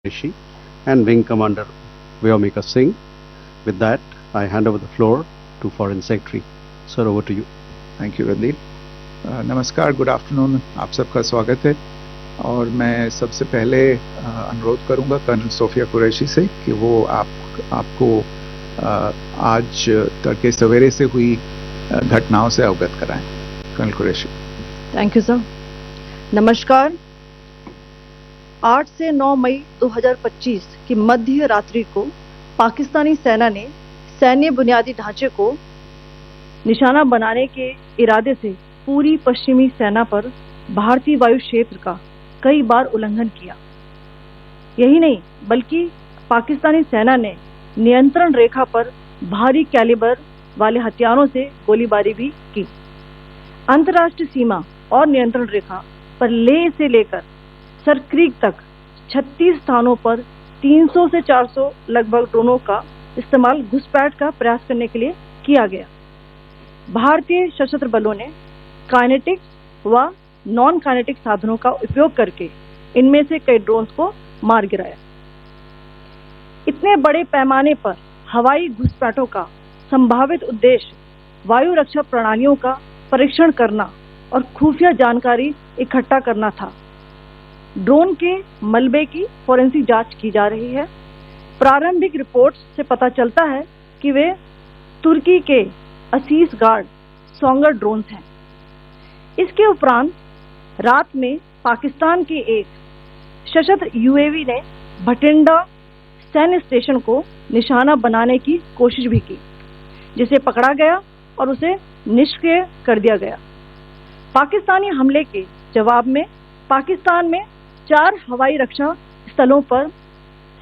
Qureshi and Wing Commander Vyomika Singh. With that, I hand over the floor to Foreign Secretary. Sir, over to you. Thank you Randeep. नमस्कार, good afternoon, आप सबका स्वागत है. और मैं सबसे पहले अनुरोध करूंगा कर्नल सोफिया कुरैशी से कि वो आपको आज तड़के सवेरे से हुई घटनाओं से अवगत कराएं. Colonel Qureshi. Thank you sir. नमस्कार. 8 से 9 मई 2025 की मध्य रात्रि को पाकिस्तानी सेना ने सैन्य बुनियादी ढांचे को निशाना बनाने के इरादे से पूरी पश्चिमी सेना पर भारतीय वायु क्षेत्र का कई बार उल्लंघन किया. यही नहीं बल्कि पाकिस्तानी सेना ने नियंत्रण रेखा पर भारी कैलिबर वाले हथियारों से गोलीबारी भी की. अंतर्राष्ट्रीय सीमा और नियंत्रण रेखा पर लेह से लेकर सरक्रीक तक 36 स्थानों पर 300 से 400 लगभग ड्रोनों का इस्तेमाल घुसपैठ का प्रयास करने के लिए किया गया. भारतीय सशस्त्र बलों ने काइनेटिक व नॉन काइनेटिक साधनों का उपयोग करके इनमें से कई ड्रोन्स को मार गिराया. इतने बड़े पैमाने पर हवाई घुसपैठों का संभावित उद्देश्य वायु रक्षा प्रणालियों का परीक्षण करना और खुफिया जानकारी इकट्ठा करना था. ड्रोन के मलबे की फोरेंसिक जांच की जा रही है. प्रारंभिक रिपोर्ट्स से पता चलता है कि वे तुर्की के असीस गार्ड सोंगर ड्रोन्स हैं. इसके उपरांत रात में पाकिस्तान के एक सशस्त्र यूएवी ने भटिंडा सैन्य स्टेशन को निशाना बनाने की कोशिश भी की, जिसे पकड़ा गया और उसे निष्क्रिय कर दिया गया. पाकिस्तानी हमले के जवाब में पाकिस्तान में 4 हवाई रक्षा स्थलों पर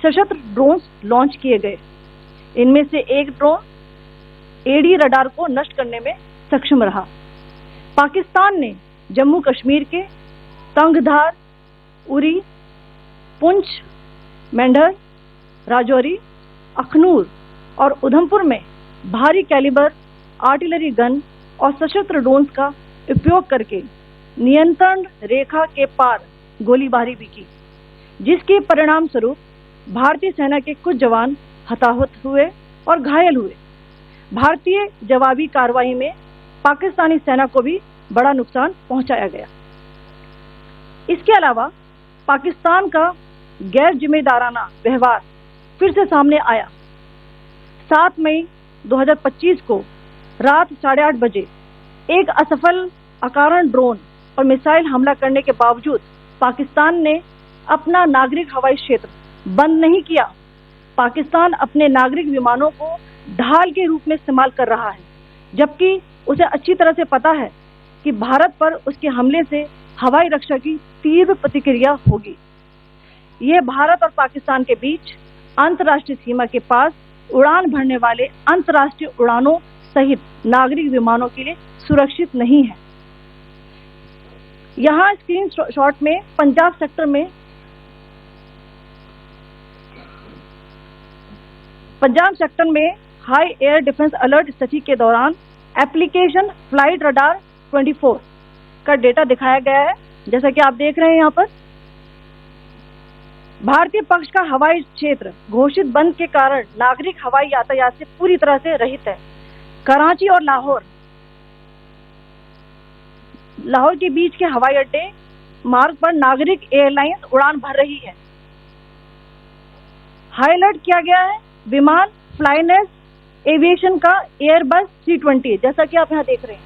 सशस्त्र ड्रोन्स लॉन्च किए गए. इनमें से एक ड्रोन एडी रडार को नष्ट करने में सक्षम रहा. पाकिस्तान ने जम्मू कश्मीर के तंगधार, उरी, पुंछ, मेंढर, राजौरी, अखनूर और उधमपुर में भारी कैलिबर आर्टिलरी गन और सशस्त्र ड्रोन्स का उपयोग करके नियंत्रण रेखा के पार गोलीबारी भी की, जिसके परिणाम स्वरूप भारतीय सेना के कुछ जवान हताहत हुए और घायल हुए. भारतीय जवाबी कार्रवाई में पाकिस्तानी सेना को भी बड़ा नुकसान पहुंचाया गया. इसके अलावा पाकिस्तान का गैर जिम्मेदाराना व्यवहार फिर से सामने आया. 7 मई 2025 को रात 8:30 बजे एक असफल अकारण ड्रोन और मिसाइल हमला करने के बावजूद पाकिस्तान ने अपना नागरिक हवाई क्षेत्र बंद नहीं किया. पाकिस्तान अपने नागरिक विमानों को ढाल के रूप में इस्तेमाल कर रहा है, जबकि उसे अच्छी तरह से पता है कि भारत पर उसके हमले से हवाई रक्षा की तीव्र प्रतिक्रिया होगी. यह भारत और पाकिस्तान के बीच अंतर्राष्ट्रीय सीमा के पास उड़ान भरने वाले अंतर्राष्ट्रीय उड़ानों सहित नागरिक विमानों के लिए सुरक्षित नहीं है. यहाँ स्क्रीन शॉट में पंजाब सेक्टर में हाई एयर डिफेंस अलर्ट स्थिति के दौरान एप्लीकेशन फ्लाइट रडार 24 का डेटा दिखाया गया है. जैसा कि आप देख रहे हैं यहाँ पर भारतीय पक्ष का हवाई क्षेत्र घोषित बंद के कारण नागरिक हवाई यातायात से पूरी तरह से रहित है. कराची और लाहौर के बीच के हवाई अड्डे मार्ग पर नागरिक एयरलाइंस उड़ान भर रही है. हाई अलर्ट किया गया है विमान फ्लाइनेस एविएशन का एयरबस 320, जैसा कि आप यहाँ देख रहे हैं,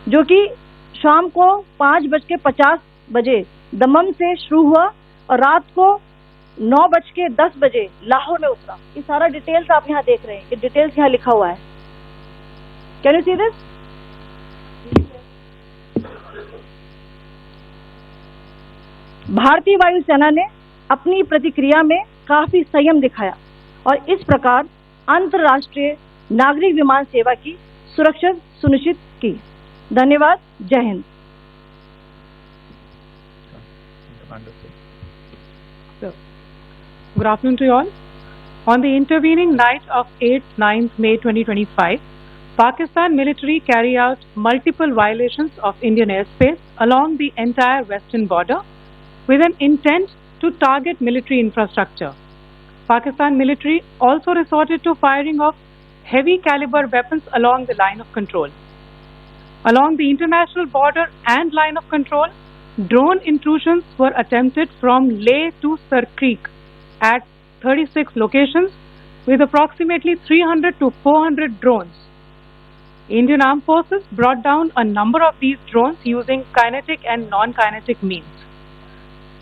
जो कि शाम को 5:50 बजे दमम से शुरू हुआ और रात को 9:10 बजे लाहौर में उतरा. ये सारा डिटेल्स आप यहाँ देख रहे हैं. ये डिटेल्स यहाँ लिखा हुआ है. Can you see this? भारतीय वायुसेना ने अपनी प्रतिक्रिया में काफी संयम दिखाया और इस प्रकार अंतर्राष्ट्रीय नागरिक विमान सेवा की सुरक्षा सुनिश्चित की. धन्यवाद. जय Hind. Good afternoon to you all. On the intervening night of 8-9 May 2025, Pakistan military carry out multiple violations of Indian airspace along the entire western border with an intent to target military infrastructure. Pakistan military also resorted to firing of heavy caliber weapons along the line of control. Along the international border and line of control, drone intrusions were attempted from Leh to Sar Creek at 36 locations with approximately 300 to 400 drones. Indian Armed Forces brought down a number of these drones using kinetic and non-kinetic means.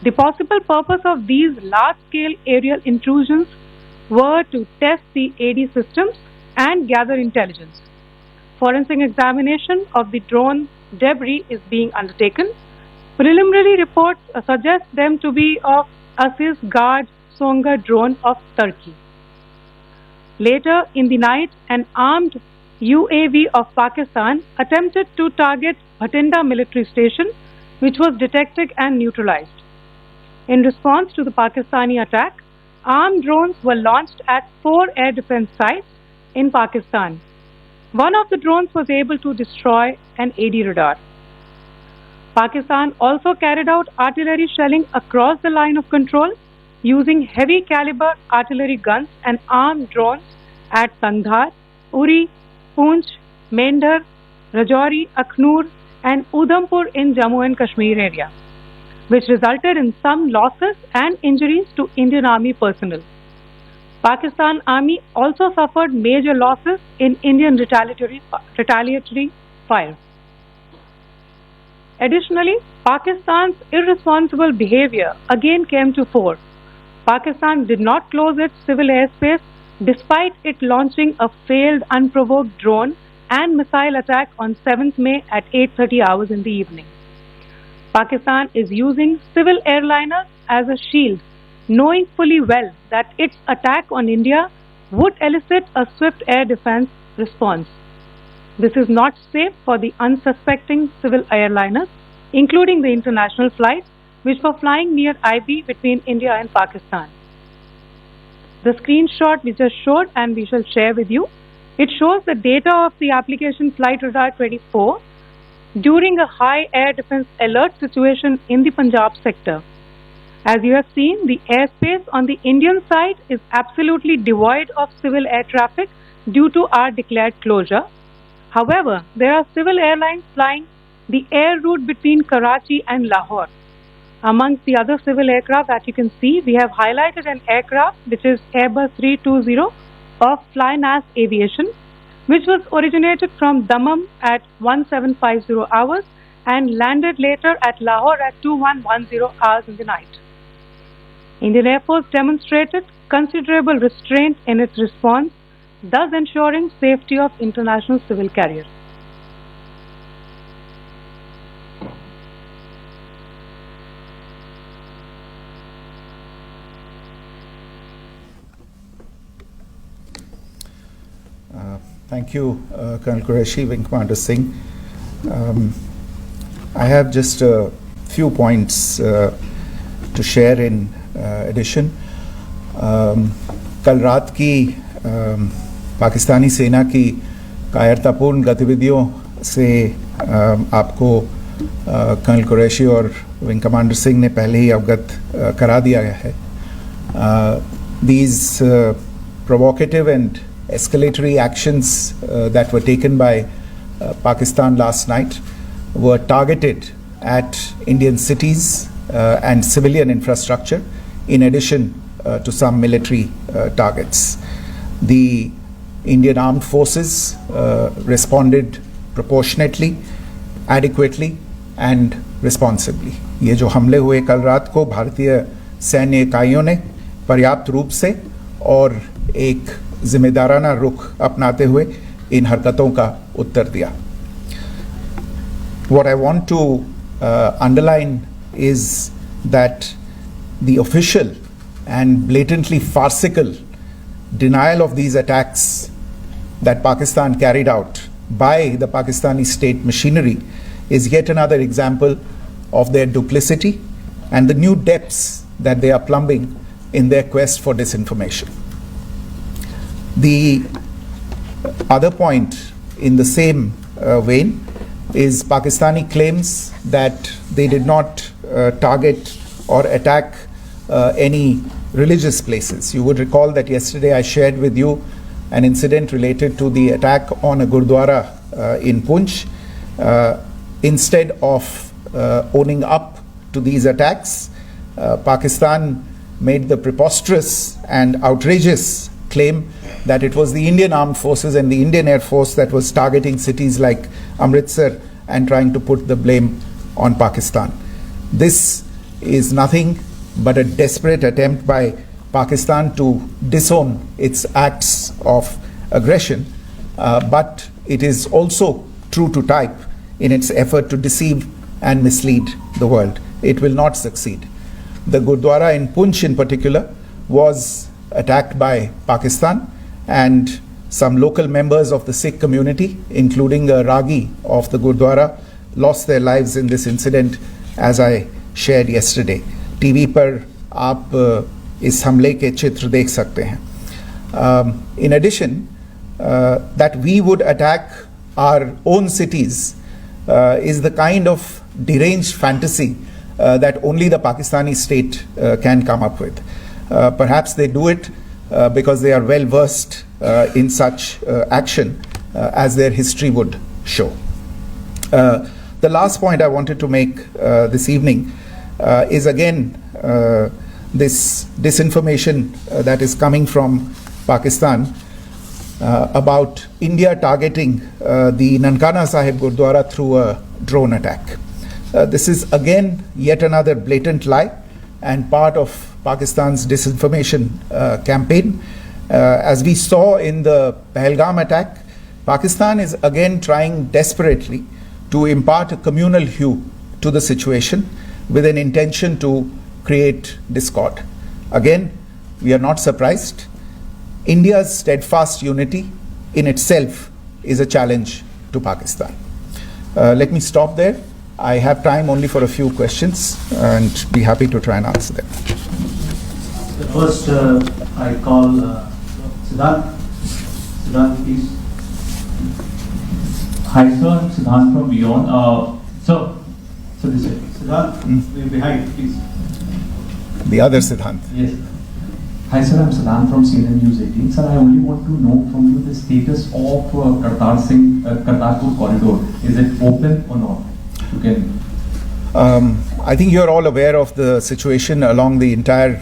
The possible purpose of these large-scale aerial intrusions were to test the AD systems and gather intelligence. Forensic examination of the drone debris is being undertaken. Preliminary reports suggest them to be of Aziz Guard Songa drone of Turkey. Later in the night, an armed UAV of Pakistan attempted to target Bhatinda military station, which was detected and neutralized. In response to the Pakistani attack, armed drones were launched at 4 air defense sites in Pakistan. One of the drones was able to destroy an AD radar. Pakistan also carried out artillery shelling across the line of control using heavy caliber artillery guns and armed drones at Kandahar, Uri, Poonch, Mendhar, Rajouri, Akhnur and Udhampur in Jammu and Kashmir area, which resulted in some losses and injuries to Indian Army personnel. Pakistan Army also suffered major losses in Indian retaliatory fire. Additionally, Pakistan's irresponsible behavior again came to fore. Pakistan did not close its civil airspace despite it launching a failed unprovoked drone and missile attack on 7th May at 8:30 hours in the evening. Pakistan is using civil airliners as a shield, knowing fully well that its attack on India would elicit a swift air defense response. This is not safe for the unsuspecting civil airliners, including the international flights, which were flying near IB between India and Pakistan. The screenshot we just showed and we shall share with you, it shows the data of the application Flight Radar 24 during a high air defense alert situation in the Punjab sector. As you have seen, the airspace on the Indian side is absolutely devoid of civil air traffic due to our declared closure. However, there are civil airlines flying the air route between Karachi and Lahore. Amongst the other civil aircraft that you can see, we have highlighted an aircraft which is Airbus 320 of Flynas Aviation, which was originated from Dammam at 1750 hours and landed later at Lahore at 2110 hours in the night. Indian Air Force demonstrated considerable restraint in its response, thus ensuring safety of international civil carriers. Thank you, Colonel Qureshi, Wing Commander Singh. I have just a few points to share in addition. कल रात की पाकिस्तानी सेना की कायरतापूर्ण गतिविधियों से आपको colonel Qureshi और विंग कमांडर सिंह ने पहले ही अवगत करा दिया गया है. These provocative and escalatory actions that were taken by Pakistan last night were targeted at Indian cities and civilian infrastructure, in addition to some military targets. The Indian Armed Forces responded proportionately, adequately and responsibly. ये जो हमले हुए कल रात को भारतीय सैन्य इकाइयों ने पर्याप्त रूप से और एक जिम्मेदाराना रुख अपनाते हुए इन हरकतों का उत्तर दिया. What I want to underline is that the official and blatantly farcical denial of these attacks that Pakistan carried out by the Pakistani state machinery is yet another example of their duplicity and the new depths that they are plumbing in their quest for disinformation. The other point in the same vein is Pakistani claims that they did not target or attack any religious places. You would recall that yesterday I shared with you an incident related to the attack on a Gurdwara in Poonch. Instead of owning up to these attacks, Pakistan made the preposterous and outrageous claim that it was the Indian Armed Forces and the Indian Air Force that was targeting cities like Amritsar and trying to put the blame on Pakistan. This is nothing but a desperate attempt by Pakistan to disown its acts of aggression, but it is also true to type in its effort to deceive and mislead the world. It will not succeed. The Gurdwara in Poonch in particular was attacked by Pakistan, and some local members of the Sikh community, including a Ragi of the Gurdwara, lost their lives in this incident, as I shared yesterday. TV पर आप इस हमले के चित्र देख सकते हैं. In addition, that we would attack our own cities is the kind of deranged fantasy that only the Pakistani state can come up with. Perhaps they do it because they are well versed in such action, as their history would show. The last point I wanted to make this evening is again this disinformation that is coming from Pakistan about India targeting the Nankana Sahib Gurdwara through a drone attack. This is again yet another blatant lie and part of Pakistan's disinformation campaign. As we saw in the Pahalgam attack, Pakistan is again trying desperately to impart a communal hue to the situation with an intention to create discord. Again, we are not surprised. India's steadfast unity in itself is a challenge to Pakistan. Let me stop there. I have time only for a few questions and be happy to try and answer them. First, I call Siddharth. Siddharth, please. Hi, sir. I'm Siddharth from Beyond. So this way. Siddharth, behind, please. The other Siddhant. Yes. Hi, sir. I'm Siddharth from CNN News 18. Sir, I only want to know from you the status of Kartarpur corridor. Is it open or not? You can. I think you're all aware of the situation along the entire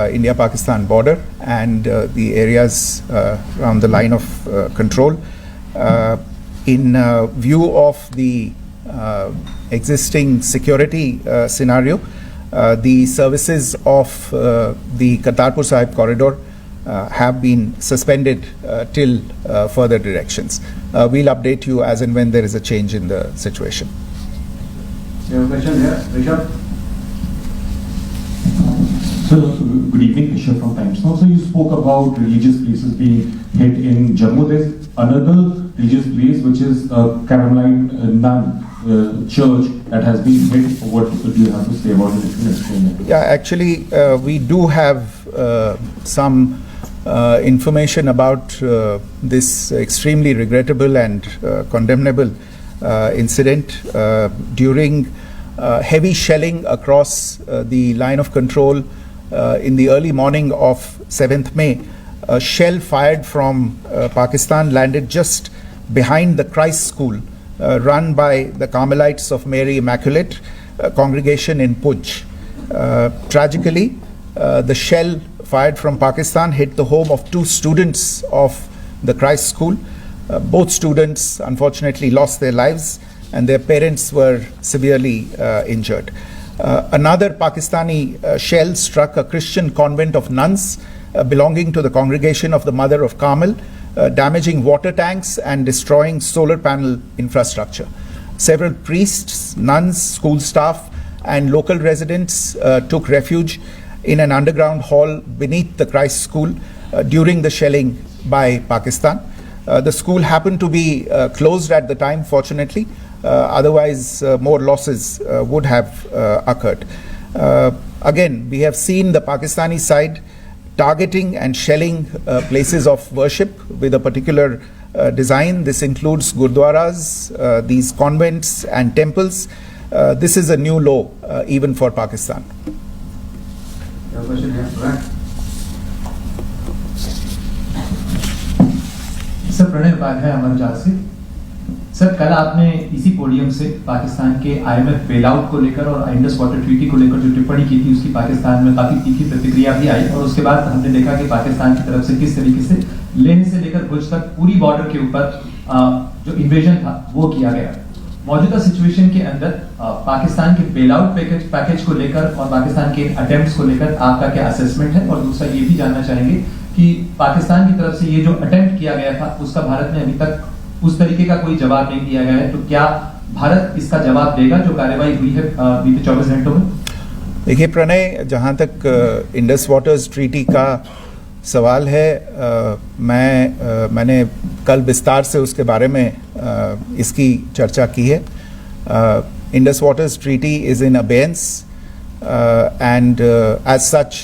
India-Pakistan border and the areas around the line of control. In view of the existing security scenario, the services of the Kartarpur Sahib corridor have been suspended till further directions. We'll update you as and when there is a change in the situation. You have a question here, Rishabh? So, good evening, Rishabh from Times Now. So, you spoke about religious places being hit in Jammu. There's another religious place which is Carmelite Nun church that has been hit. What do you have to say about it? If you can explain it. Yeah, actually, we do have some information about this extremely regrettable and condemnable incident. During heavy shelling across the line of control in the early morning of 7th May, a shell fired from Pakistan landed just behind the Christ School run by the Carmelites of Mary Immaculate congregation in Poonch. Tragically, the shell fired from Pakistan hit the home of 2 students of the Christ School. Both students unfortunately lost their lives and their parents were severely injured. Another Pakistani shell struck a Christian convent of nuns belonging to the congregation of the Mother of Carmel, damaging water tanks and destroying solar panel infrastructure. Several priests, nuns, school staff and local residents took refuge in an underground hall beneath the Christ School during the shelling by Pakistan. The school happened to be closed at the time, fortunately. Otherwise, more losses would have occurred. Again, we have seen the Pakistani side targeting and shelling places of worship with a particular design. This includes gurdwaras, these convents and temples. This is a new low even for Pakistan. Your question, yeah, right. Sir Pranay Upadhyay Amar Ujala से। Sir कल आपने इसी podium से पाकिस्तान के IMF bailout को लेकर और Indus water treaty को लेकर जो टिप्पणी की थी उसकी पाकिस्तान में काफी तीखी प्रतिक्रिया भी आई और उसके बाद हमने देखा कि पाकिस्तान की तरफ से किस तरीके से लेह से लेकर भुज तक पूरी बॉर्डर के ऊपर जो इन्वेजन था वो किया गया। मौजूदा सिचुएशन के अंदर पाकिस्तान के बेलआउट पैकेज को लेकर और पाकिस्तान के अटेम्प्ट्स को लेकर आपका क्या असेसमेंट है? और दूसरा ये भी जानना चाहेंगे कि पाकिस्तान की तरफ से ये जो अटेम्प्ट किया गया था उसका भारत ने अभी तक उस तरीके का कोई जवाब नहीं दिया गया है, तो क्या भारत इसका जवाब देगा जो कार्रवाई हुई है बीते 24 घंटों में? देखिए प्रणय, जहाँ तक इंडस वाटर्स ट्रीटी का सवाल है, मैंने कल विस्तार से उसके बारे में इसकी चर्चा की है। Indus waters treaty is in abeyance and as such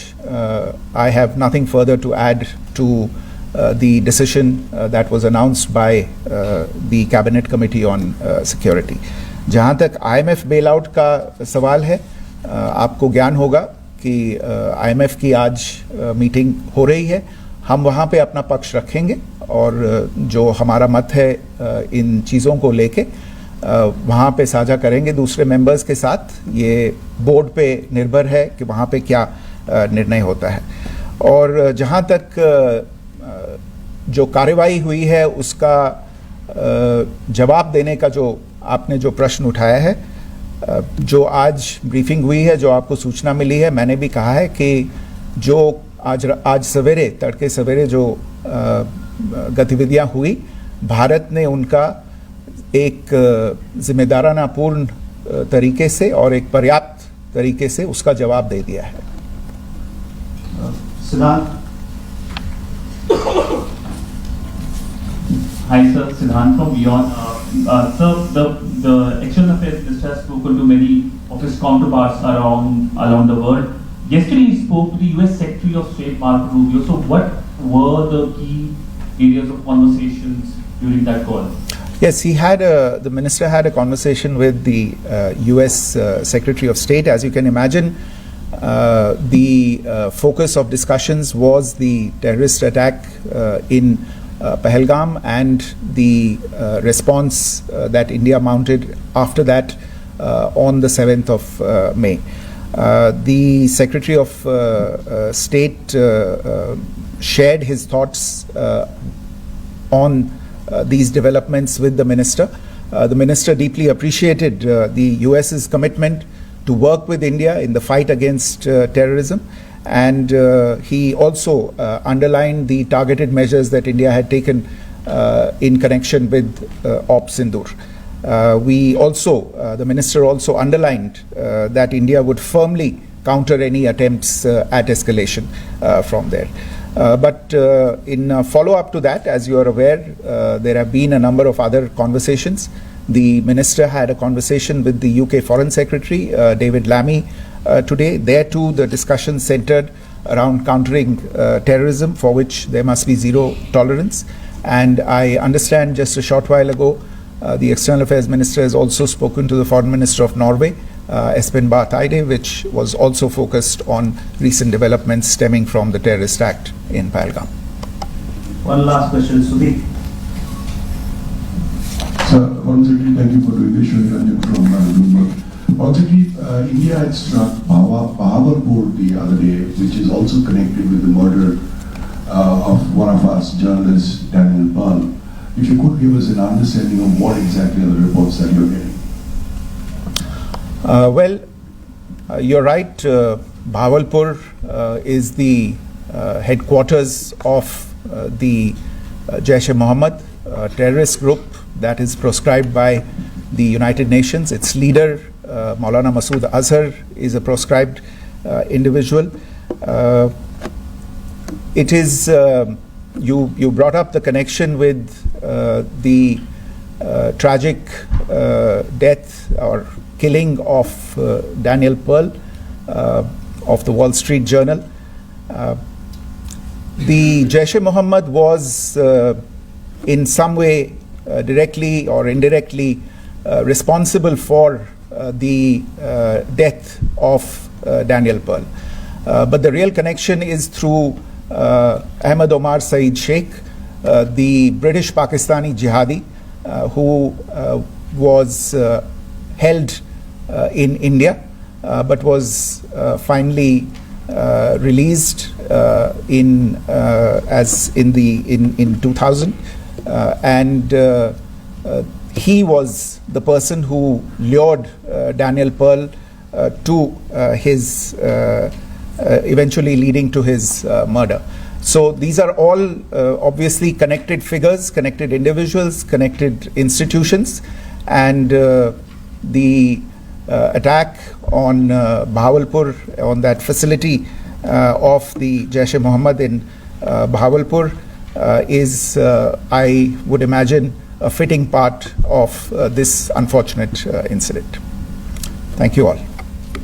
I have nothing further to add to the decision that was announced by the cabinet committee on security. जहाँ तक IMF bailout का सवाल है, आपको ज्ञान होगा कि IMF की आज मीटिंग हो रही है। हम वहाँ पे अपना पक्ष रखेंगे और जो हमारा मत है इन चीज़ों को लेके वहाँ पे साझा करेंगे दूसरे मेंबर्स के साथ। ये बोर्ड पे निर्भर है कि वहाँ पे क्या निर्णय होता है। और जहाँ तक जो कार्रवाई हुई है उसका जवाब देने का जो आपने जो प्रश्न उठाया है, जो आज ब्रीफिंग हुई है, जो आपको सूचना मिली है, मैंने भी कहा है कि जो आज सवेरे तड़के सवेरे जो गतिविधियाँ हुई, भारत ने उनका एक जिम्मेदाराना पूर्ण तरीके से और एक पर्याप्त तरीके से उसका जवाब दे दिया है। सिद्धांत। Hi sir, Siddhant from Beyond. Sir, the External Affairs Minister has spoken to many of his counterparts around the world. Yesterday he spoke to the US Secretary of State Marco Rubio. So what were the key areas of conversations during that call? Yes, the minister had a conversation with the US Secretary of State. As you can imagine, the focus of discussions was the terrorist attack in Pahalgam and the response that India mounted after that on the 7th of May. The Secretary of State shared his thoughts on these developments with the minister. The minister deeply appreciated the US's commitment to work with India in the fight against terrorism, and he also underlined the targeted measures that India had taken in connection with Op Sindoor. The minister also underlined that India would firmly counter any attempts at escalation from there. But in follow-up to that, as you are aware, there have been a number of other conversations. The minister had a conversation with the UK Foreign Secretary, David Lammy, today. There too, the discussion centered around countering terrorism, for which there must be zero tolerance. And I understand just a short while ago, the External Affairs Minister has also spoken to the Foreign Minister of Norway, Espen Barth Eide, which was also focused on recent developments stemming from the terrorist act in Pahalgam. One last question, Sudhir. Sir, Foreign Secretary, thank you for doing this. Shri Ranjan from Bloomberg. Foreign Secretary, India had struck Bahawalpur the other day, which is also connected with the murder of one of us, journalist Daniel Pearl. If you could give us an understanding of what exactly are the reports that you're getting. You're right. Bahawalpur is the headquarters of the Jaish-e-Mohammed terrorist group that is proscribed by the United Nations. Its leader, Maulana Masood Azhar, is a proscribed individual. It is, you brought up the connection with the tragic death or killing of Daniel Pearl of the Wall Street Journal. The Jaish-e-Mohammed was in some way directly or indirectly responsible for the death of Daniel Pearl. but the real connection is through Ahmad Omar Saeed Sheikh, the British Pakistani jihadi who was held in India but was finally released in 2000, and he was the person who lured Daniel Pearl to his eventually leading to his murder. So these are all obviously connected figures, connected individuals, connected institutions, and the attack on Bahawalpur, on that facility of the Jaish-e-Mohammed in Bahawalpur is, I would imagine, a fitting part of this unfortunate incident. Thank you all.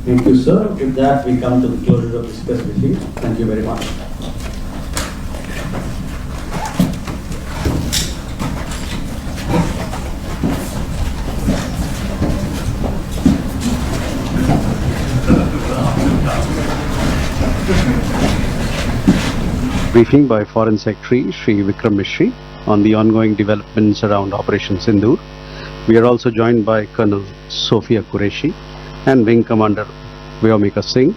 Thank you, sir. With that, we come to the closure of this press briefing. Thank you very much. Briefing by Foreign Secretary Shri Vikram Mishri on the ongoing developments around Operation Sindoor. We are also joined by Colonel Sophia Qureshi and Wing Commander Vyomika Singh.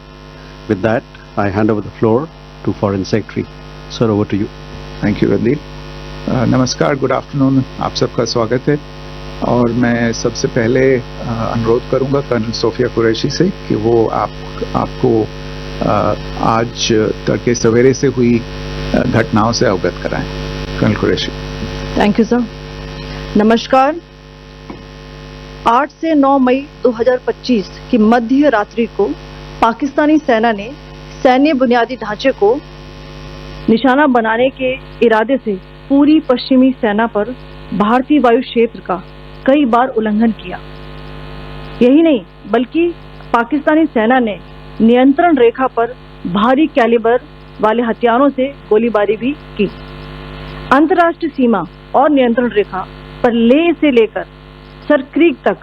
With that, I hand over the floor to Foreign Secretary. Sir, over to you. Thank you Randeep. नमस्कार, good afternoon, आप सबका स्वागत है. और मैं सबसे पहले अनुरोध करूंगा कर्नल सोफिया कुरैशी से कि वो आपको आज तड़के सवेरे से हुई घटनाओं से अवगत कराएं. Colonel Qureshi. Thank you sir. नमस्कार. 8 से 9 मई 2025 की मध्य रात्रि को पाकिस्तानी सेना ने सैन्य बुनियादी ढांचे को निशाना बनाने के इरादे से पूरी पश्चिमी सेना पर भारतीय वायु क्षेत्र का कई बार उल्लंघन किया. यही नहीं बल्कि पाकिस्तानी सेना ने नियंत्रण रेखा पर भारी कैलिबर वाले हथियारों से गोलीबारी भी की. अंतर्राष्ट्रीय सीमा और नियंत्रण रेखा पर लेह से लेकर सरक्रीक तक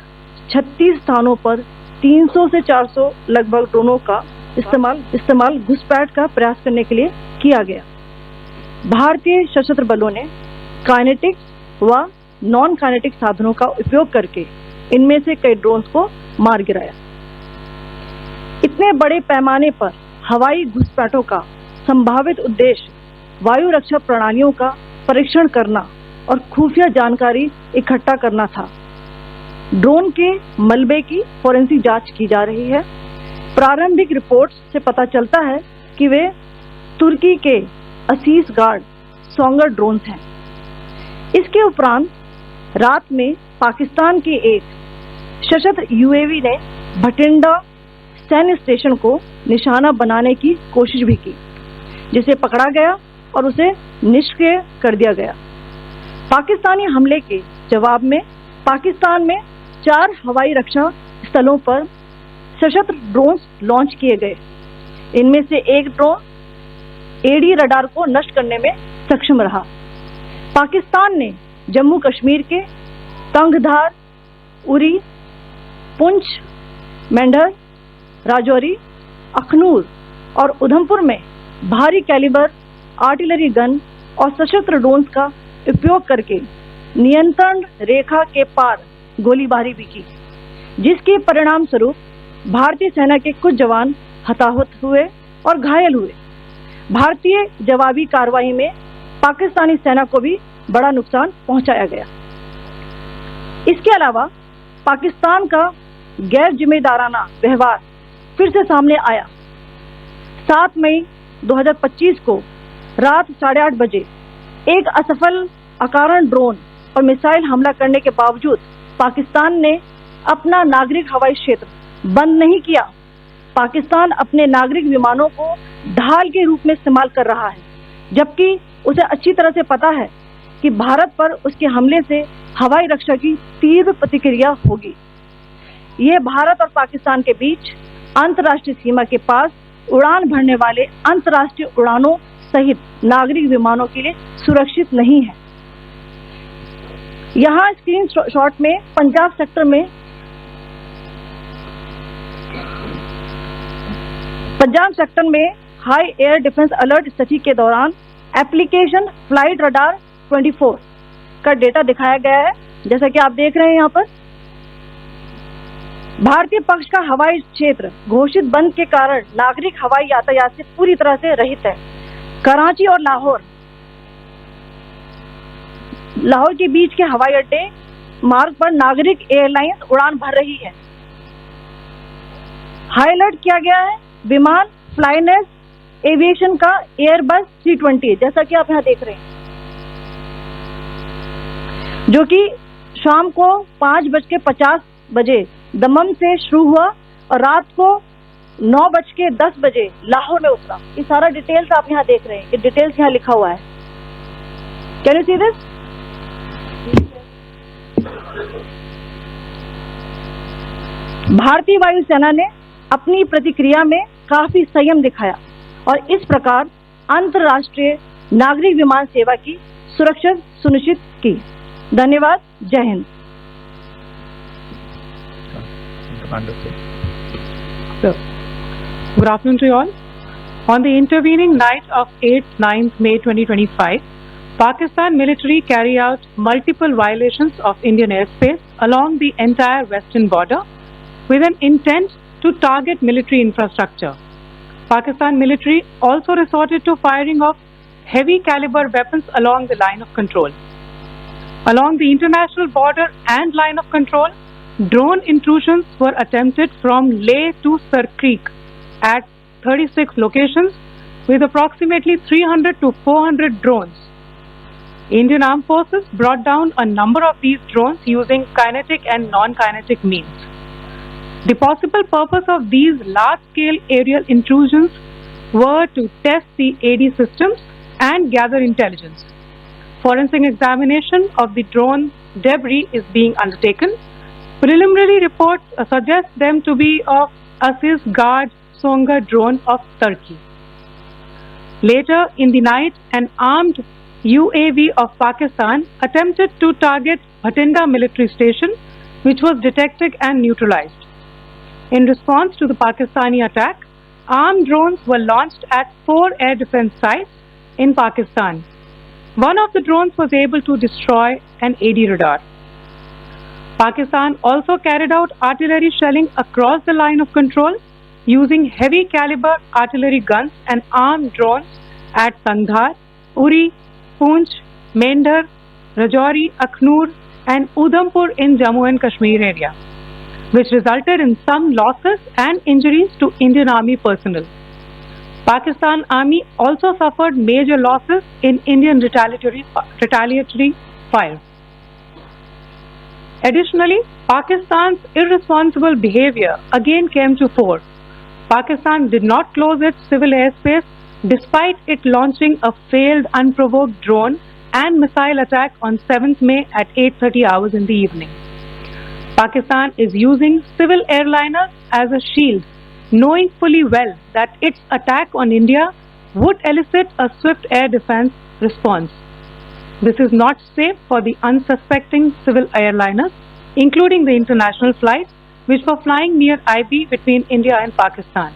36 स्थानों पर 300 से 400 लगभग ड्रोनों का इस्तेमाल घुसपैठ का प्रयास करने के लिए किया गया. भारतीय सशस्त्र बलों ने काइनेटिक व नॉन काइनेटिक साधनों का उपयोग करके इनमें से कई ड्रोन्स को मार गिराया. इतने बड़े पैमाने पर हवाई घुसपैठों का संभावित उद्देश्य वायु रक्षा प्रणालियों का परीक्षण करना और खुफिया जानकारी इकट्ठा करना था. ड्रोन के मलबे की फोरेंसिक जांच की जा रही है. प्रारंभिक रिपोर्ट्स से पता चलता है कि वे तुर्की के असीस गार्ड सोंगर ड्रोन्स हैं. इसके उपरांत रात में पाकिस्तान के एक सशस्त्र यूएवी ने भटिंडा सैन्य स्टेशन को निशाना बनाने की कोशिश भी की, जिसे पकड़ा गया और उसे निष्क्रिय कर दिया गया. पाकिस्तानी हमले के जवाब में पाकिस्तान में 4 हवाई रक्षा स्थलों पर सशस्त्र ड्रोन लॉन्च किए गए. इनमें से एक ड्रोन एडी रडार को नष्ट करने में सक्षम रहा. पाकिस्तान ने जम्मू कश्मीर के तंगधार, उरी, पुंछ, मेंढर, राजौरी, अखनूर और उधमपुर में भारी कैलिबर आर्टिलरी गन और सशस्त्र ड्रोन्स का उपयोग करके नियंत्रण रेखा के पार गोलीबारी भी की, जिसके परिणाम स्वरूप भारतीय सेना के कुछ जवान हताहत हुए और घायल हुए. भारतीय जवाबी कार्रवाई में पाकिस्तानी सेना को भी बड़ा नुकसान पहुंचाया गया. इसके अलावा पाकिस्तान का गैर जिम्मेदाराना व्यवहार फिर से सामने आया. 7 मई 2025 को रात 8:30 बजे एक असफल अकारण ड्रोन और मिसाइल हमला करने के बावजूद पाकिस्तान ने अपना नागरिक हवाई क्षेत्र बंद नहीं किया. पाकिस्तान अपने नागरिक विमानों को ढाल के रूप में इस्तेमाल कर रहा है, जबकि उसे अच्छी तरह से पता है कि भारत पर उसके हमले से हवाई रक्षा की तीव्र प्रतिक्रिया होगी. ये भारत और पाकिस्तान के बीच अंतर्राष्ट्रीय सीमा के पास उड़ान भरने वाले अंतर्राष्ट्रीय उड़ानों सहित नागरिक विमानों के लिए सुरक्षित नहीं है. यहाँ स्क्रीन शॉट में पंजाब सेक्टर में पंजाब सेक्टर में हाई एयर डिफेंस अलर्ट स्थिति के दौरान एप्लीकेशन फ्लाइट रडार 24 का डेटा दिखाया गया है, जैसा कि आप देख रहे हैं यहाँ पर। भारतीय पक्ष का हवाई क्षेत्र घोषित बंद के कारण नागरिक हवाई यातायात से पूरी तरह से रहित है। कराची और लाहौर के बीच के हवाई अड्डे मार्ग पर नागरिक एयरलाइंस उड़ान भर रही है। हाई अलर्ट किया गया है विमान फ्लाइनेस एविएशन का एयरबस 320, जैसा कि आप यहाँ देख रहे हैं, जो कि शाम को 5:50 बजे दमम से शुरू हुआ और रात को 9:10 बजे लाहौर में उतरा। ये सारा डिटेल्स आप यहाँ देख रहे हैं, ये डिटेल्स यहाँ लिखा हुआ है। Can you see this? भारतीय वायुसेना ने अपनी प्रतिक्रिया में काफी संयम दिखाया और इस प्रकार अंतर्राष्ट्रीय नागरिक विमान सेवा की सुरक्षा सुनिश्चित की। धन्यवाद। जय Hind. Good afternoon to you all. On the intervening night of 8-9 May 2025, Pakistan military carried out multiple violations of Indian airspace along the entire western border with an intent to target military infrastructure. Pakistan military also resorted to firing of heavy caliber weapons along the line of control. Along the international border and line of control, drone intrusions were attempted from Leh to Sir Creek at 36 locations with approximately 300 to 400 drones. Indian Armed Forces brought down a number of these drones using kinetic and non-kinetic means. The possible purpose of these large-scale aerial intrusions were to test the AD systems and gather intelligence. Forensic examination of the drone debris is being undertaken. Preliminary reports suggest them to be of Aziz Guard Songa drone of Turkey. Later in the night, an armed UAV of Pakistan attempted to target Bhatinda military station, which was detected and neutralized. In response to the Pakistani attack, armed drones were launched at 4 air defense sites in Pakistan. One of the drones was able to destroy an AD radar. Pakistan also carried out artillery shelling across the line of control using heavy caliber artillery guns and armed drones at Kandhar, Uri, Poonch, Mendhar, Rajouri, Akhnur and Udhampur in Jammu and Kashmir area, which resulted in some losses and injuries to Indian Army personnel. Pakistan Army also suffered major losses in Indian retaliatory fire. Additionally, Pakistan's irresponsible behavior again came to fore. Pakistan did not close its civil airspace despite it launching a failed unprovoked drone and missile attack on 7th May at 8:30 hours in the evening. Pakistan is using civil airliners as a shield, knowing fully well that its attack on India would elicit a swift air defense response. This is not safe for the unsuspecting civil airliners, including the international flights which were flying near IB between India and Pakistan.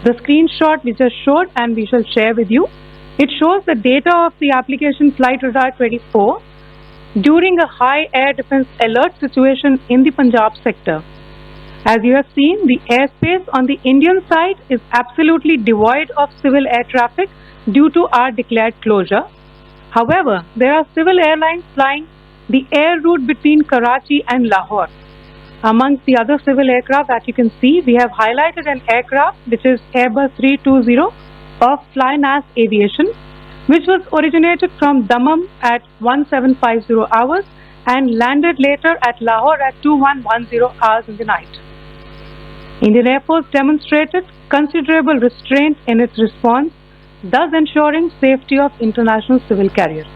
The screenshot we just showed and we shall share with you, it shows the data of the application Flight Radar 24 during a high air defense alert situation in the Punjab sector. As you have seen, the airspace on the Indian side is absolutely devoid of civil air traffic due to our declared closure. However, there are civil airlines flying the air route between Karachi and Lahore. Amongst the other civil aircraft that you can see, we have highlighted an aircraft which is Airbus 320 of Flynas Aviation, which was originated from Dammam at 1750 hours and landed later at Lahore at 2110 hours in the night. Indian Air Force demonstrated considerable restraint in its response, thus ensuring safety of international civil carriers.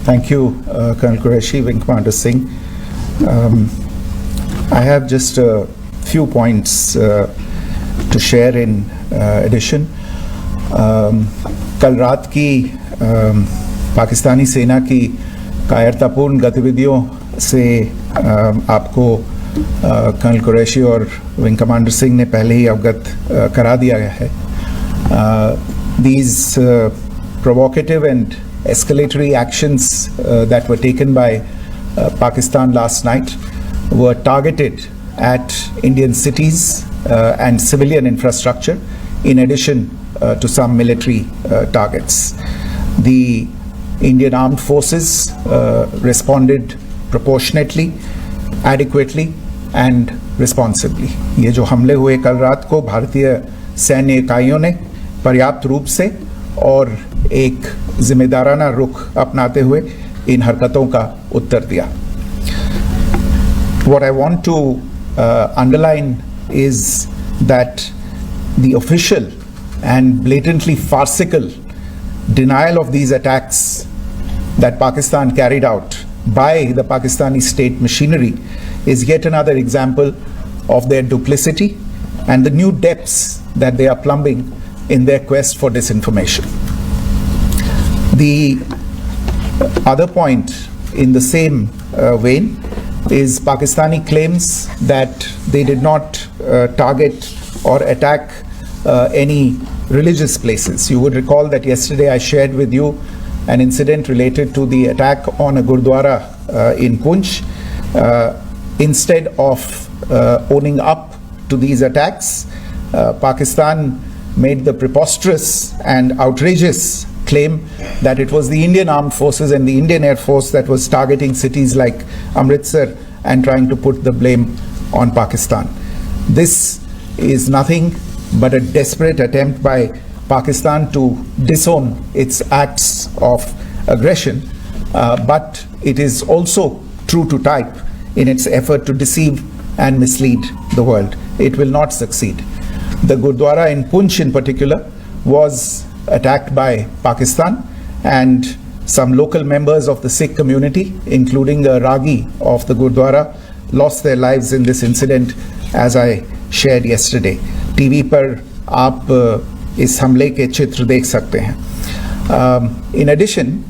Thank you, Colonel Qureshi, Wing Commander Singh. I have just a few points to share in addition. कल रात की पाकिस्तानी सेना की कायरतापूर्ण गतिविधियों से आपको colonel Qureshi और विंग कमांडर सिंह ने पहले ही अवगत करा दिया गया है. These provocative and escalatory actions that were taken by Pakistan last night were targeted at Indian cities and civilian infrastructure, in addition to some military targets. The Indian armed forces responded proportionately, adequately and responsibly. ये जो हमले हुए कल रात को भारतीय सैन्य इकाइयों ने पर्याप्त रूप से और एक जिम्मेदाराना रुख अपनाते हुए इन हरकतों का उत्तर दिया. What I want to underline is that the official and blatantly farcical denial of these attacks that Pakistan carried out by the Pakistani state machinery is yet another example of their duplicity and the new depths that they are plumbing in their quest for disinformation. The other point in the same vein is Pakistani claims that they did not target or attack any religious places. You would recall that yesterday I shared with you an incident related to the attack on a Gurdwara in Poonch. Instead of owning up to these attacks, Pakistan made the preposterous and outrageous claim that it was the Indian Armed Forces and the Indian Air Force that was targeting cities like Amritsar and trying to put the blame on Pakistan. This is nothing but a desperate attempt by Pakistan to disown its acts of aggression, but it is also true to type in its effort to deceive and mislead the world. It will not succeed. The Gurdwara in Poonch in particular was attacked by Pakistan, and some local members of the Sikh community, including a Ragi of the Gurdwara, lost their lives in this incident, as I shared yesterday. TV पर आप इस हमले के चित्र देख सकते हैं. In addition,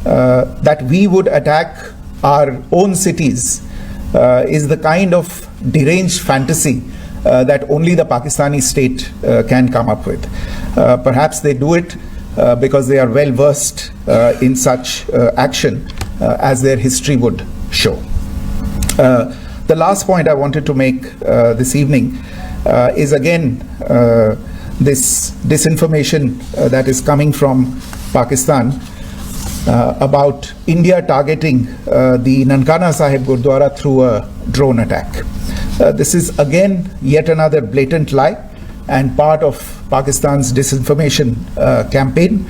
that we would attack our own cities is the kind of deranged fantasy that only the Pakistani state can come up with. Perhaps they do it because they are well versed in such action, as their history would show. The last point I wanted to make this evening is again this disinformation that is coming from Pakistan about India targeting the Nankana Sahib Gurdwara through a drone attack. This is again yet another blatant lie and part of Pakistan's disinformation campaign.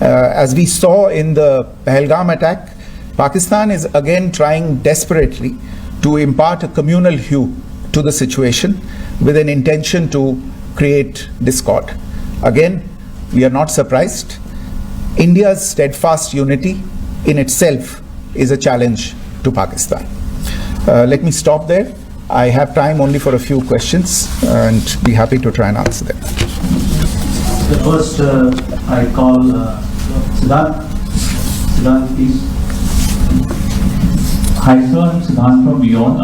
As we saw in the Pahalgam attack, Pakistan is again trying desperately to impart a communal hue to the situation with an intention to create discord. Again, we are not surprised. India's steadfast unity in itself is a challenge to Pakistan. Let me stop there. I have time only for a few questions and be happy to try and answer them. The first I call Siddharth. Siddharth, please. Hi sir, I'm Siddharth from Beyond.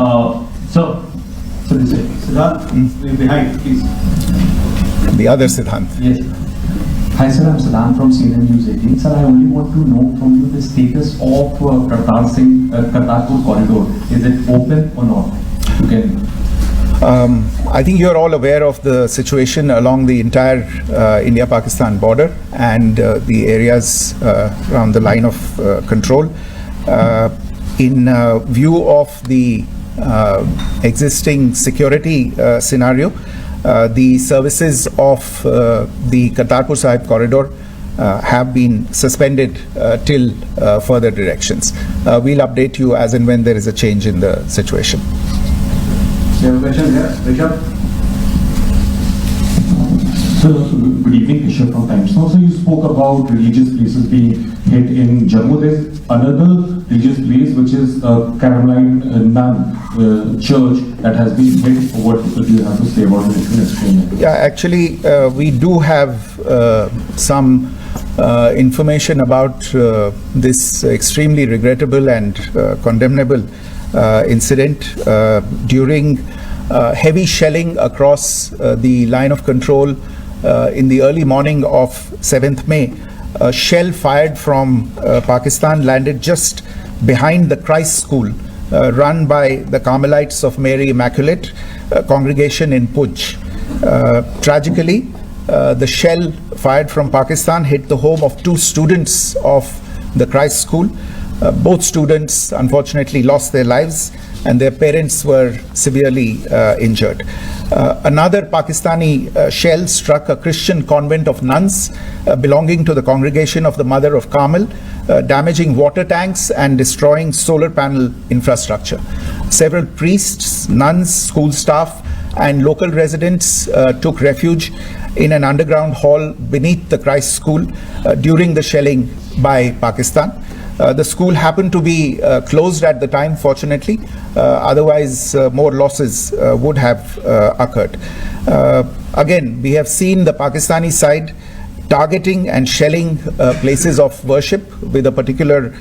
So this way. Siddharth, behind, please. The other Siddhant. Yes. Hi sir, I'm Siddhant from CNN News 18. Sir, I only want to know from you the status of Kartarpur corridor. Is it open or not? I think you're all aware of the situation along the entire India-Pakistan border and the areas around the line of control. In view of the existing security scenario, the services of the Kartarpur Sahib corridor have been suspended till further directions. We'll update you as and when there is a change in the situation. You have a question here, Rishabh? So, good evening, Keshav from Times Now. So you spoke about religious places being hit in Jammu. There's another religious place which is Carmelite Nun church that has been hit. What do you have to say about it? If you can explain it? Yeah, actually, we do have some information about this extremely regrettable and condemnable incident during heavy shelling across the line of control in the early morning of 7th May. A shell fired from Pakistan landed just behind the Christ School run by the Carmelites of Mary Immaculate congregation in Puj. Tragically, the shell fired from Pakistan hit the home of 2 students of the Christ School. Both students unfortunately lost their lives and their parents were severely injured. Another Pakistani shell struck a Christian convent of nuns belonging to the congregation of the Mother of Carmel, damaging water tanks and destroying solar panel infrastructure. Several priests, nuns, school staff and local residents took refuge in an underground hall beneath the Christ School during the shelling by Pakistan. The school happened to be closed at the time, fortunately. Otherwise, more losses would have occurred. Again, we have seen the Pakistani side targeting and shelling places of worship with a particular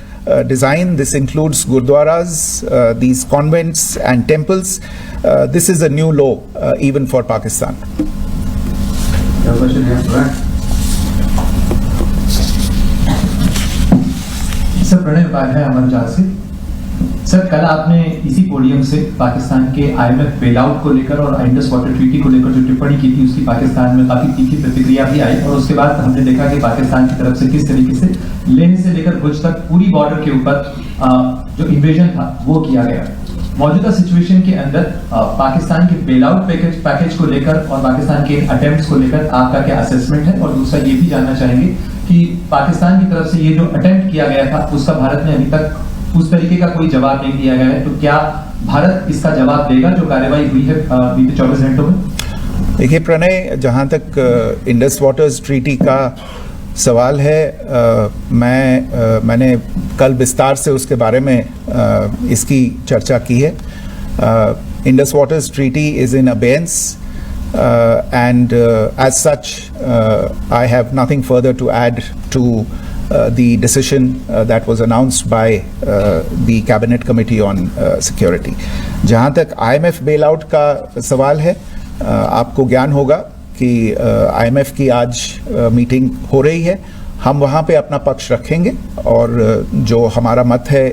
design. This includes gurdwaras, these convents and temples. This is a new low even for Pakistan. Sir Pranay Upadhyay Amar जासी। Sir कल आपने इसी podium से पाकिस्तान के IMF bailout को लेकर और Indus water treaty को लेकर जो टिप्पणी की थी उसकी पाकिस्तान में काफी तीखी प्रतिक्रिया भी आई और उसके बाद हमने देखा कि पाकिस्तान की तरफ से किस तरीके से लेह से लेकर भुज तक पूरी बॉर्डर के ऊपर जो इन्वेजन था वो किया गया। मौजूदा सिचुएशन के अंदर पाकिस्तान के बेलआउट पैकेज को लेकर और पाकिस्तान के अटेम्प्ट्स को लेकर आपका क्या असेसमेंट है? और दूसरा ये भी जानना चाहेंगे कि पाकिस्तान की तरफ से ये जो अटेम्प्ट किया गया था उसका भारत ने अभी तक उस तरीके का कोई जवाब नहीं दिया गया है, तो क्या भारत इसका जवाब देगा जो कार्रवाई हुई है बीते 24 घंटों में? देखिए प्रणय, जहाँ तक इंडस वाटर्स ट्रीटी का सवाल है, मैंने कल विस्तार से उसके बारे में इसकी चर्चा की है। Indus waters treaty is in abeyance and as such I have nothing further to add to the decision that was announced by the Cabinet Committee on Security. जहाँ तक IMF bailout का सवाल है, आपको ज्ञान होगा कि IMF की आज मीटिंग हो रही है। हम वहाँ पे अपना पक्ष रखेंगे और जो हमारा मत है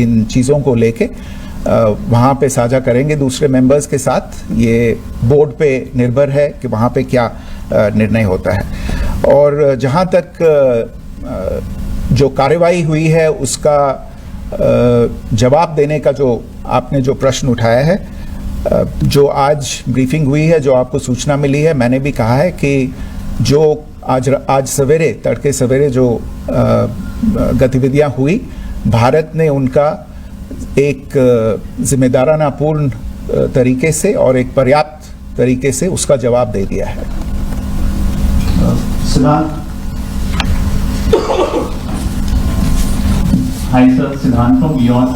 इन चीज़ों को लेके वहाँ पे साझा करेंगे दूसरे मेंबर्स के साथ। ये बोर्ड पे निर्भर है कि वहाँ पे क्या निर्णय होता है। और जहाँ तक जो कार्रवाई हुई है उसका जवाब देने का जो आपने जो प्रश्न उठाया है, जो आज ब्रीफिंग हुई है, जो आपको सूचना मिली है, मैंने भी कहा है कि जो आज सवेरे तड़के सवेरे जो गतिविधियाँ हुई, भारत ने उनका एक जिम्मेदाराना पूर्ण तरीके से और एक पर्याप्त तरीके से उसका जवाब दे दिया है। Hi sir, Siddhant from Beyond.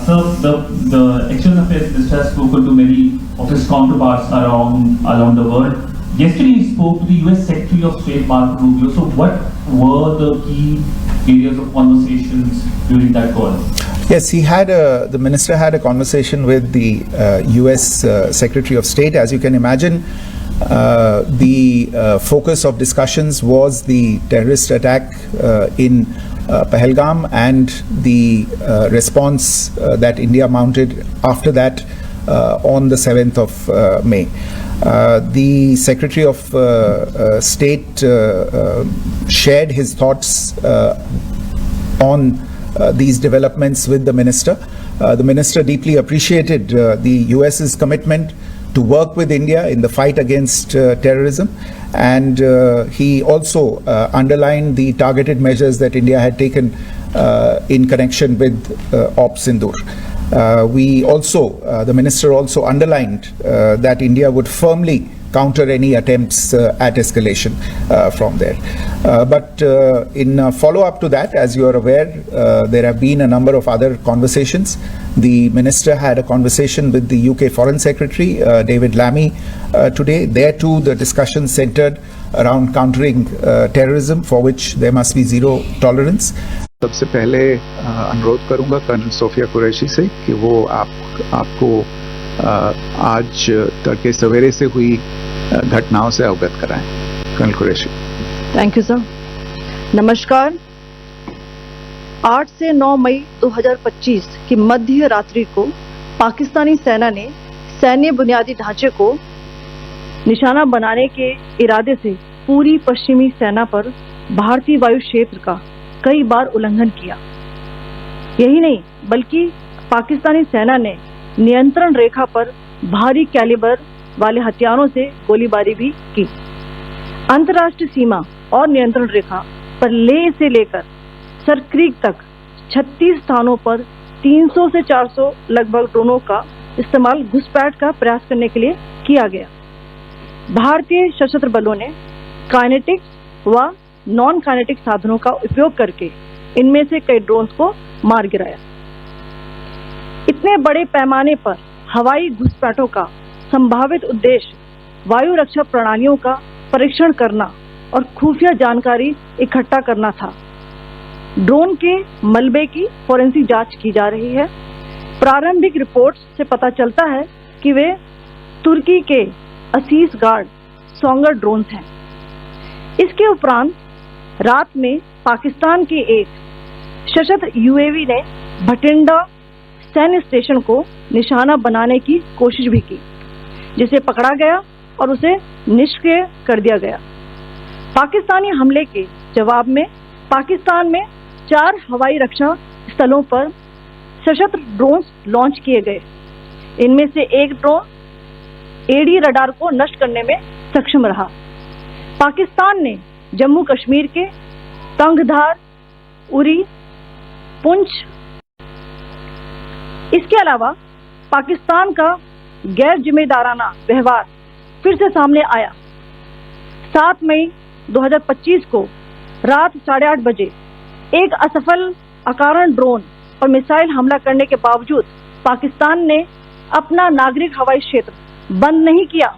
Sir, the External Affairs Minister has spoken to many of his counterparts around the world. Yesterday he spoke to the US Secretary of State Marco Rubio. So what were the key areas of conversations during that call? Yes, the minister had a conversation with the US Secretary of State. As you can imagine, the focus of discussions was the terrorist attack in Pahalgam and the response that India mounted after that on the 7th of May. The Secretary of State shared his thoughts on these developments with the minister. The minister deeply appreciated the US's commitment to work with India in the fight against terrorism, and he also underlined the targeted measures that India had taken in connection with Ops Sindoor. The minister also underlined that India would firmly counter any attempts at escalation from there. But in follow-up to that, as you are aware, there have been a number of other conversations. The Minister had a conversation with the UK Foreign Secretary, David Lammy, today. There too, the discussion centered around countering terrorism, for which there must be zero tolerance. सबसे पहले अनुरोध करूंगा colonel Sophia Qureshi से कि वो आपको आज तड़के सवेरे से हुई घटनाओं से अवगत कराएं। Colonel Qureshi. Thank you sir. नमस्कार। 8 से 9 मई 2025 की मध्य रात्रि को पाकिस्तानी सेना ने सैन्य बुनियादी ढांचे को निशाना बनाने के इरादे से पूरी पश्चिमी सेना पर भारतीय वायु क्षेत्र का कई बार उल्लंघन किया। यही नहीं बल्कि पाकिस्तानी सेना ने नियंत्रण रेखा पर भारी कैलिबर वाले हथियारों से गोलीबारी भी की। अंतर्राष्ट्रीय सीमा और नियंत्रण रेखा पर लेह से लेकर सरक्रीक तक 36 स्थानों पर 300 से 400 लगभग ड्रोनों का इस्तेमाल घुसपैठ का प्रयास करने के लिए किया गया। भारतीय सशस्त्र बलों ने काइनेटिक व नॉन काइनेटिक साधनों का उपयोग करके इनमें से कई ड्रोन्स को मार गिराया। इतने बड़े पैमाने पर हवाई घुसपैठों का संभावित उद्देश्य वायु रक्षा प्रणालियों का परीक्षण करना और खुफिया जानकारी इकट्ठा करना था। ड्रोन के मलबे की फोरेंसिक जांच की जा रही है। प्रारंभिक रिपोर्ट्स से पता चलता है कि वे तुर्की के असीस गार्ड सोंगर ड्रोन्स हैं। इसके उपरांत रात में पाकिस्तान के एक सशस्त्र यूएवी ने भटिंडा सैन्य स्टेशन को निशाना बनाने की कोशिश भी की, जिसे पकड़ा गया और उसे निष्क्रिय कर दिया गया। पाकिस्तानी हमले के जवाब में पाकिस्तान में 4 हवाई रक्षा स्थलों पर सशस्त्र ड्रोन्स लॉन्च किए गए। इनमें से एक ड्रोन एडी रडार को नष्ट करने में सक्षम रहा। पाकिस्तान ने जम्मू कश्मीर के तंगधार, उरी, पुंछ। इसके अलावा पाकिस्तान का गैर जिम्मेदाराना व्यवहार फिर से सामने आया। 7 मई 2025 को रात 8:30 बजे एक असफल अकारण ड्रोन और मिसाइल हमला करने के बावजूद पाकिस्तान ने अपना नागरिक हवाई क्षेत्र बंद नहीं किया।